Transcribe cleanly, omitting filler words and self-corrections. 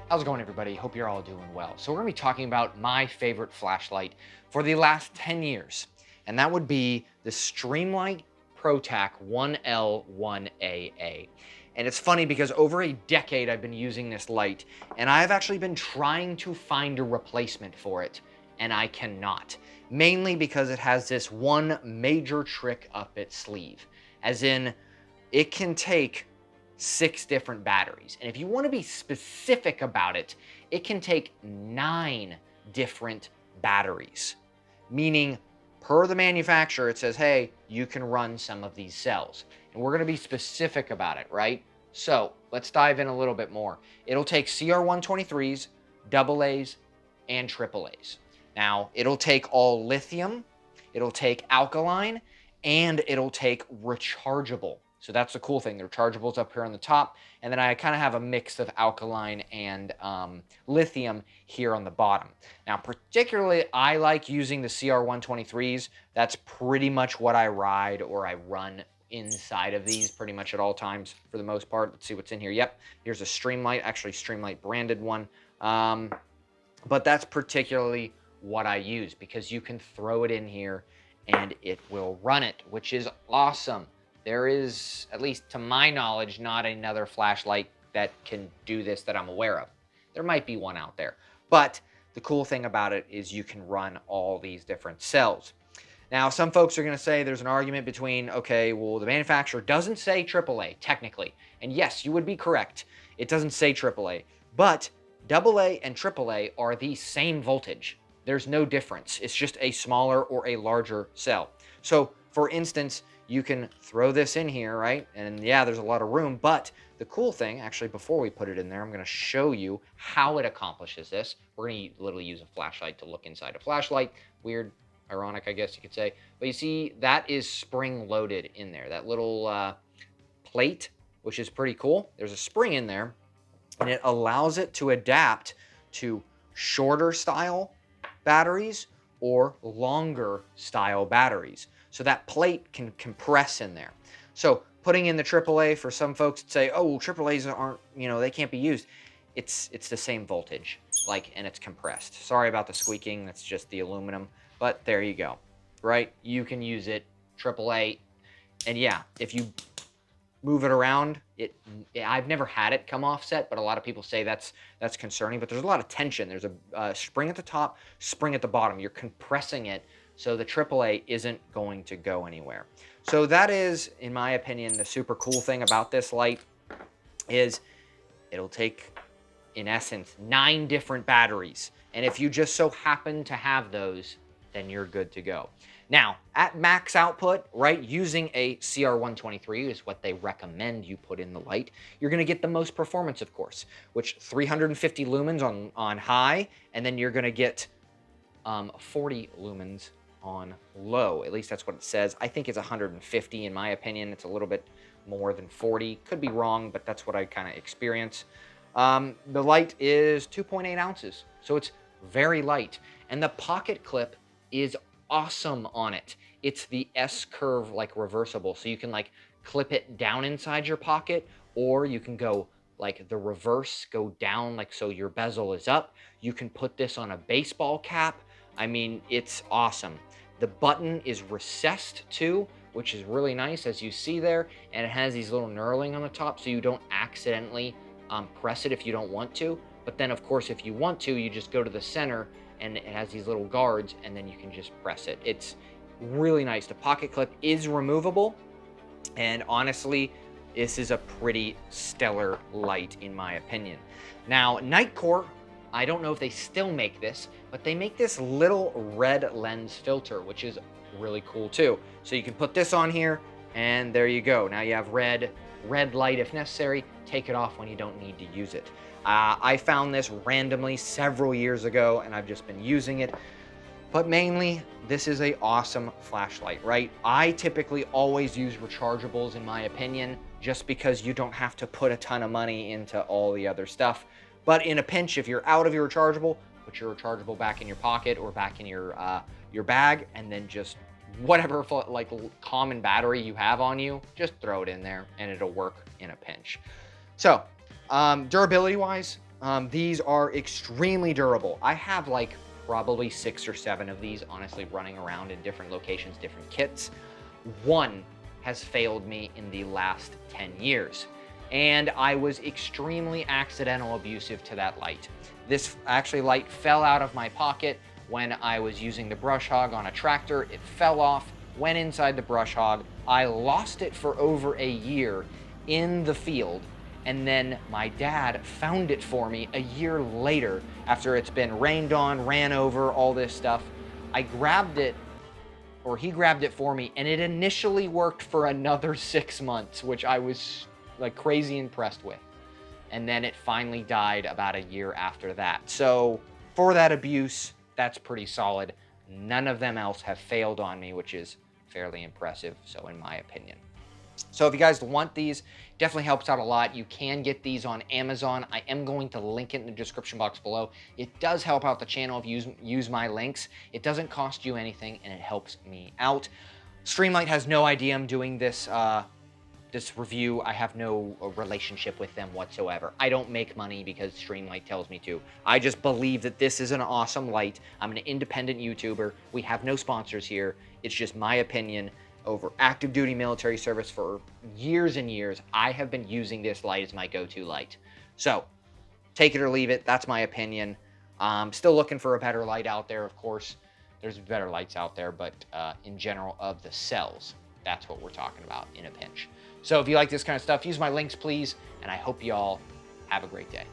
How's it going, everybody? Hope you're all doing well. So we're gonna be talking about my favorite flashlight for the last 10 years, and that would be the Streamlight ProTac 1L-1AA. And it's funny because over a decade I've been using this light, and I've actually been trying to find a replacement for it, and I cannot. Mainly because it has this one major trick up its sleeve, as in it can take 6 different batteries. And if you want to be specific about it, it can take 9 different batteries. Meaning, per the manufacturer, it says, hey, you can run some of these cells. And we're going to be specific about it, right? So let's dive in a little bit more. It'll take CR123s, AA's, and AAA's. Now, it'll take all lithium, it'll take alkaline, and it'll take rechargeable. So that's the cool thing. The rechargeable's up here on the top, and then I kind of have a mix of alkaline and lithium here on the bottom. Now, particularly, I like using the CR123s. That's pretty much what I ride or I run inside of these pretty much at all times for the most part. Let's see what's in here. Yep, here's a Streamlight, actually Streamlight branded one. But that's particularly what I use because you can throw it in here and it will run it, which is awesome. There is, at least to my knowledge, not another flashlight that can do this that I'm aware of. There might be one out there. But the cool thing about it is you can run all these different cells. Now, some folks are going to say there's an argument between, okay, well, the manufacturer doesn't say AAA, technically. And yes, you would be correct. It doesn't say AAA. But AA and AAA are the same voltage. There's no difference. It's just a smaller or a larger cell. So, for instance, you can throw this in here, right? And yeah, there's a lot of room, but the cool thing, actually, before we put it in there, I'm gonna show you how it accomplishes this. We're gonna literally use a flashlight to look inside a flashlight. Weird, ironic, I guess you could say. But you see, that is spring-loaded in there. That little plate, which is pretty cool. There's a spring in there, and it allows it to adapt to shorter style batteries or longer style batteries. So that plate can compress in there. So putting in the AAA, for some folks that say, oh, well, AAAs aren't, they can't be used. It's the same voltage, and it's compressed. Sorry about the squeaking, that's just the aluminum, but there you go, right? You can use it, AAA, and yeah, if you move it around, I've never had it come offset, but a lot of people say that's concerning, but there's a lot of tension. There's a spring at the top, spring at the bottom. You're compressing it, so the AAA isn't going to go anywhere. So that is, in my opinion, the super cool thing about this light is it'll take, in essence, 9 different batteries. And if you just so happen to have those, then you're good to go. Now, at max output, right, using a CR123 is what they recommend you put in the light, you're going to get the most performance, of course, which 350 lumens on high, and then you're going to get 40 lumens on low. At least that's what it says. I think it's 150 in my opinion. It's a little bit more than 40. Could be wrong, but that's what I kind of experience. The light is 2.8 ounces, so it's very light. And the pocket clip is awesome on it. It's the S-curve reversible, so you can clip it down inside your pocket, or you can go the reverse, go down so your bezel is up. You can put this on a baseball cap. I mean, it's awesome. The button is recessed too, which is really nice, as you see there, and it has these little knurling on the top so you don't accidentally press it if you don't want to. But then, of course, if you want to, you just go to the center and it has these little guards, and then you can just press it. It's really nice. The pocket clip is removable, and honestly, this is a pretty stellar light in my opinion. Now, Nightcore, I don't know if they still make this, but they make this little red lens filter, which is really cool too. So you can put this on here, and there you go. Now you have red light if necessary. Take it off when you don't need to use it. I found this randomly several years ago, and I've just been using it. But mainly, this is an awesome flashlight, right? I typically always use rechargeables, in my opinion, just because you don't have to put a ton of money into all the other stuff. But in a pinch, if you're out of your rechargeable, put your rechargeable back in your pocket or back in your bag, and then just whatever common battery you have on you, just throw it in there, and it'll work in a pinch. So, durability-wise, These are extremely durable. I have like probably 6 or 7 of these, honestly, running around in different locations, different kits. One has failed me in the last 10 years. And I was extremely accidental abusive to that light. This actually light fell out of my pocket when I was using the brush hog on a tractor. It fell off, went inside the brush hog. I lost it for over a year in the field. And then my dad found it for me a year later after it's been rained on, ran over, all this stuff. I grabbed it, or he grabbed it for me, and it initially worked for another 6 months, which I was like crazy impressed with. And then it finally died about a year after that. So for that abuse, that's pretty solid. None of them else have failed on me, which is fairly impressive, so in my opinion. So if you guys want these, definitely helps out a lot. You can get these on Amazon. I am going to link it in the description box below. It does help out the channel if you use my links. It doesn't cost you anything, and it helps me out. Streamlight has no idea I'm doing this this review. I have no relationship with them whatsoever. I don't make money because Streamlight tells me to. I just believe that this is an awesome light. I'm an independent YouTuber. We have no sponsors here. It's just my opinion. Over active duty military service for years and years, I have been using this light as my go-to light. So take it or leave it. That's my opinion. Still looking for a better light out there, of course. There's better lights out there, but in general of the cells, that's what we're talking about in a pinch. So if you like this kind of stuff, use my links, please, and I hope you all have a great day.